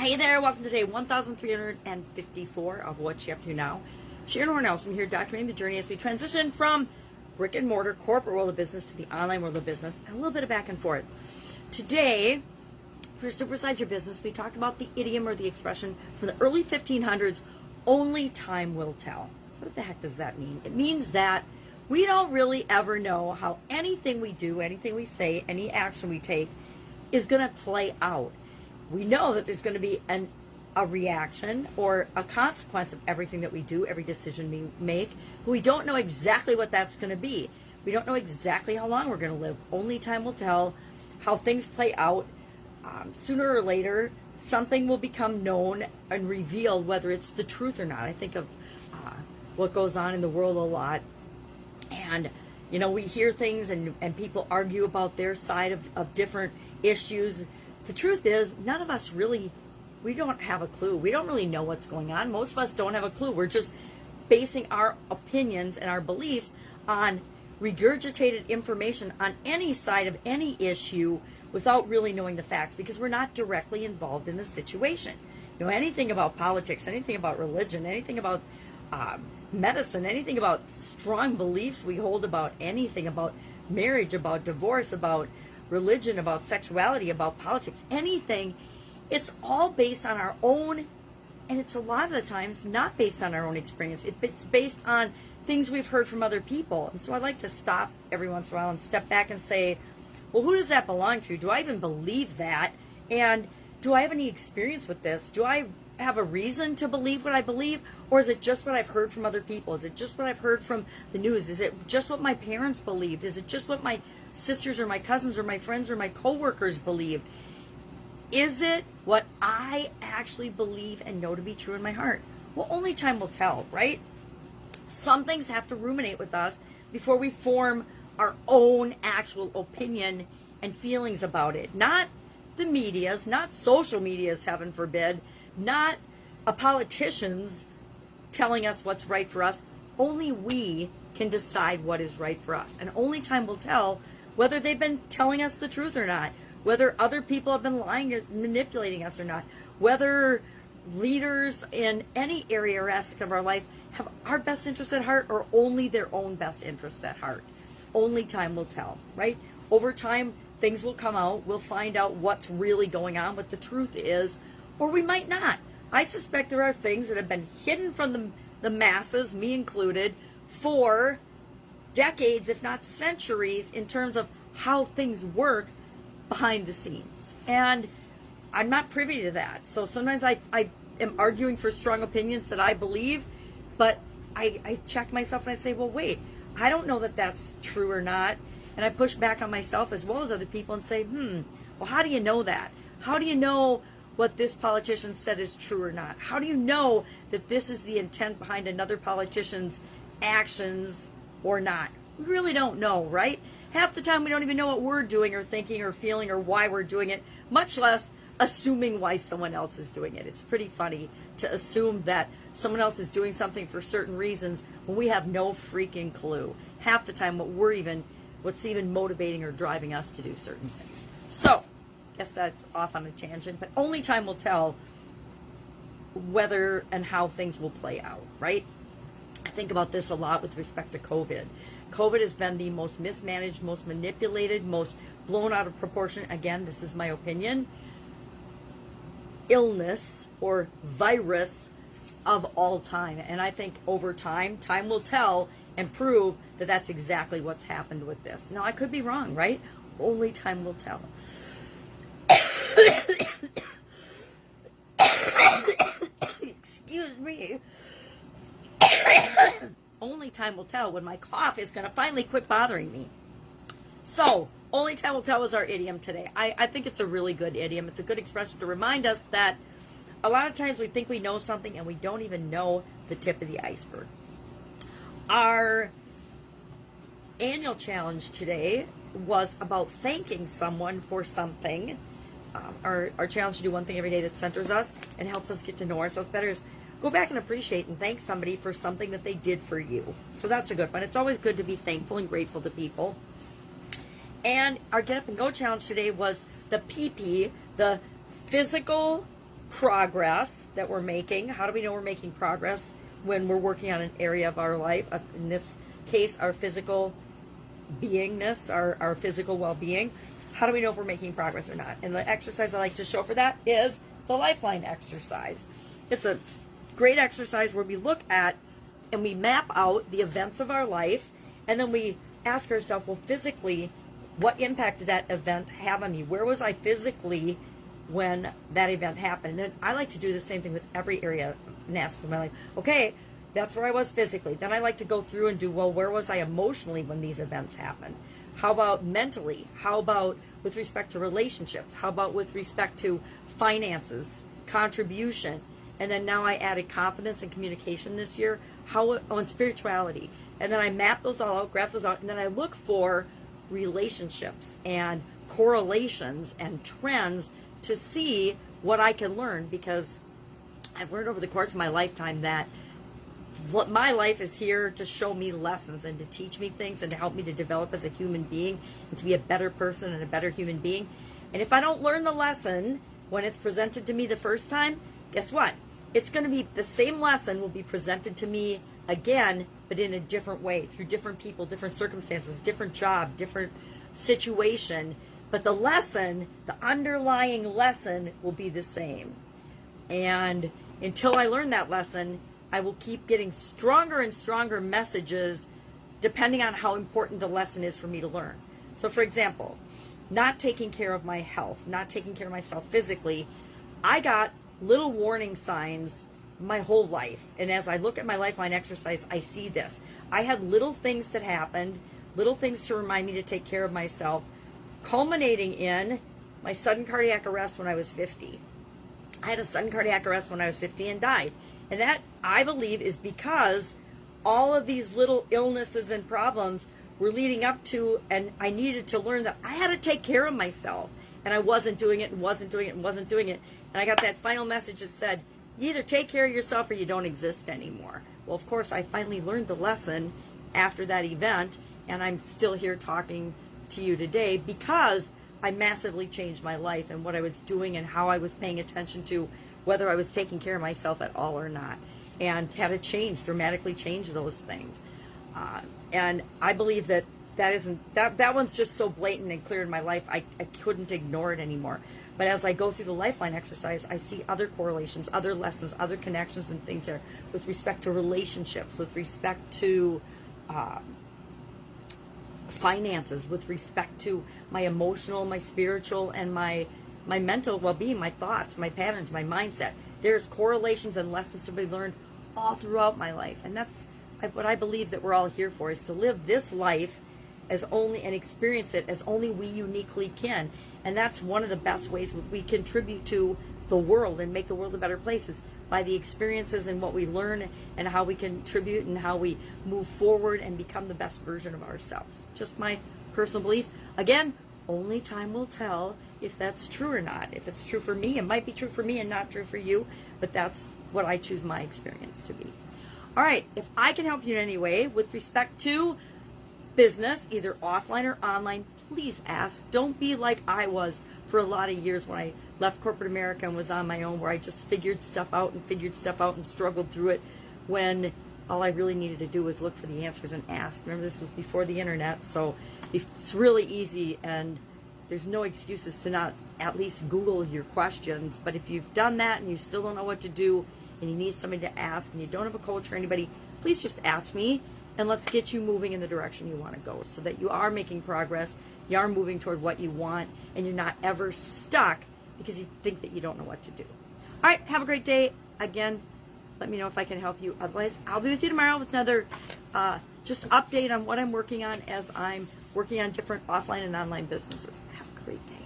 Hey there, welcome to day 1354 of What's You Up To Now. Sharon Horne-Ellstrom here, documenting the journey as we transition from brick and mortar, corporate world of business to the online world of business, and a little bit of back and forth. Today, for Supersize Your Business, we talked about the idiom or the expression from the early 1500s, only time will tell. What the heck does that mean? It means that we don't really ever know how anything we do, anything we say, any action we take is going to play out. We know that there's going to be a reaction or a consequence of everything that we do, every decision we make. But we don't know exactly what that's going to be. We don't know exactly how long we're going to live. Only time will tell how things play out. Sooner or later, something will become known and revealed, whether it's the truth or not. I think of what goes on in the world a lot. And, you know, we hear things and people argue about their side of different issues. The truth is, none of us really, we don't have a clue. We don't really know what's going on. Most of us don't have a clue. We're just basing our opinions and our beliefs on regurgitated information on any side of any issue without really knowing the facts, because we're not directly involved in the situation. You know, anything about politics, anything about religion, anything about medicine, anything about strong beliefs we hold about anything, about marriage, about divorce, about religion, about sexuality, about politics, anything, it's all based on our own, and it's a lot of the times not based on our own experience. It's based on things we've heard from other people. And so I like to stop every once in a while and step back and say, well, who does that belong to? Do I even believe that? And do I have any experience with this? Do I have a reason to believe what I believe? Or is it just what I've heard from other people? Is it just what I've heard from the news? Is it just what my parents believed? Is it just what my sisters or my cousins or my friends or my coworkers believed? Is it what I actually believe and know to be true in my heart? Well, only time will tell, right? Some things have to ruminate with us before we form our own actual opinion and feelings about it. Not the media's, not social media's, heaven forbid, not a politician's telling us what's right for us. Only we can decide what is right for us. And only time will tell whether they've been telling us the truth or not, whether other people have been lying or manipulating us or not, whether leaders in any area or aspect of our life have our best interest at heart or only their own best interest at heart. Only time will tell, right? Over time, things will come out. We'll find out what's really going on, what the truth is, or we might not. I suspect there are things that have been hidden from the masses, me included, for decades, if not centuries, in terms of how things work behind the scenes. And I'm not privy to that. So sometimes I am arguing for strong opinions that I believe, but I check myself and I say, well, wait, I don't know that that's true or not. And I push back on myself as well as other people and say, well, how do you know that? How do you know what this politician said is true or not? How do you know that this is the intent behind another politician's actions or not? We really don't know, right? Half the time we don't even know what we're doing or thinking or feeling or why we're doing it, much less assuming why someone else is doing it. It's pretty funny to assume that someone else is doing something for certain reasons when we have no freaking clue. Half the time what's even motivating or driving us to do certain things. So, guess that's off on a tangent, but only time will tell whether and how things will play out, right? I think about this a lot with respect to COVID. COVID has been the most mismanaged, most manipulated, most blown out of proportion, again, this is my opinion, illness or virus of all time. And I think over time, time will tell and prove that that's exactly what's happened with this. Now, I could be wrong, right? Only time will tell. Excuse me. Only time will tell when my cough is going to finally quit bothering me. So, only time will tell is our idiom today. I think it's a really good idiom. It's a good expression to remind us that a lot of times we think we know something and we don't even know the tip of the iceberg. Our annual challenge today was about thanking someone for something. Our challenge to do one thing every day that centers us and helps us get to know ourselves better is go back and appreciate and thank somebody for something that they did for you. So that's a good one. It's always good to be thankful and grateful to people. And our Get Up and Go challenge today was the PP, the physical progress that we're making. How do we know we're making progress when we're working on an area of our life? In this case, our physical beingness, our physical well-being. How do we know if we're making progress or not? And the exercise I like to show for that is the Lifeline exercise. It's a great exercise where we look at and we map out the events of our life, and then we ask ourselves, well, physically, what impact did that event have on me? Where was I physically when that event happened? And then I like to do the same thing with every area and aspect of my life. Okay, that's where I was physically. Then I like to go through and do, well, where was I emotionally when these events happened? How about mentally? How about with respect to relationships? How about with respect to finances, contribution? And then now I added confidence and communication this year. How on spirituality? And then I map those all out, graph those out, and then I look for relationships and correlations and trends to see what I can learn, because I've learned over the course of my lifetime that my life is here to show me lessons and to teach me things and to help me to develop as a human being and to be a better person and a better human being. And if I don't learn the lesson when it's presented to me the first time, guess what? It's going to be the same lesson will be presented to me again, but in a different way, through different people, different circumstances, different job, different situation. But the lesson, the underlying lesson, will be the same. And until I learn that lesson, I will keep getting stronger and stronger messages depending on how important the lesson is for me to learn. So for example, not taking care of my health, not taking care of myself physically, I got little warning signs my whole life. And as I look at my Lifeline exercise, I see this. I had little things that happened, little things to remind me to take care of myself, culminating in my sudden cardiac arrest when I was 50. I had a sudden cardiac arrest when I was 50 and died. And that, I believe, is because all of these little illnesses and problems were leading up to, and I needed to learn that I had to take care of myself. And I wasn't doing it and wasn't doing it and wasn't doing it. And I got that final message that said, you either take care of yourself or you don't exist anymore. Well, of course, I finally learned the lesson after that event, and I'm still here talking to you today because I massively changed my life and what I was doing and how I was paying attention to whether I was taking care of myself at all or not, and had to change, dramatically change those things. And I believe that that one's just so blatant and clear in my life, I couldn't ignore it anymore. But as I go through the Lifeline exercise, I see other correlations, other lessons, other connections and things there with respect to relationships, with respect to finances, with respect to my emotional, my spiritual, and my mental well-being, my thoughts, my patterns, my mindset. There's correlations and lessons to be learned all throughout my life. And that's what I believe that we're all here for, is to live this life as only and experience it as only we uniquely can. And that's one of the best ways we contribute to the world and make the world a better place, is by the experiences and what we learn and how we contribute and how we move forward and become the best version of ourselves. Just my personal belief. Again, only time will tell if that's true or not. If it's true for me, it might be true for me and not true for you, but that's what I choose my experience to be. All right, if I can help you in any way with respect to business, either offline or online, please ask. Don't be like I was for a lot of years when I left corporate America and was on my own, where I just figured stuff out and struggled through it, when all I really needed to do was look for the answers and ask. Remember, this was before the internet, so it's really easy, and there's no excuses to not at least Google your questions. But if you've done that and you still don't know what to do and you need somebody to ask and you don't have a coach or anybody, please just ask me, and let's get you moving in the direction you want to go, so that you are making progress, you are moving toward what you want, and you're not ever stuck because you think that you don't know what to do. All right, have a great day. Again, let me know if I can help you. Otherwise, I'll be with you tomorrow with another just update on what I'm working on as I'm working on different offline and online businesses. Have a great day.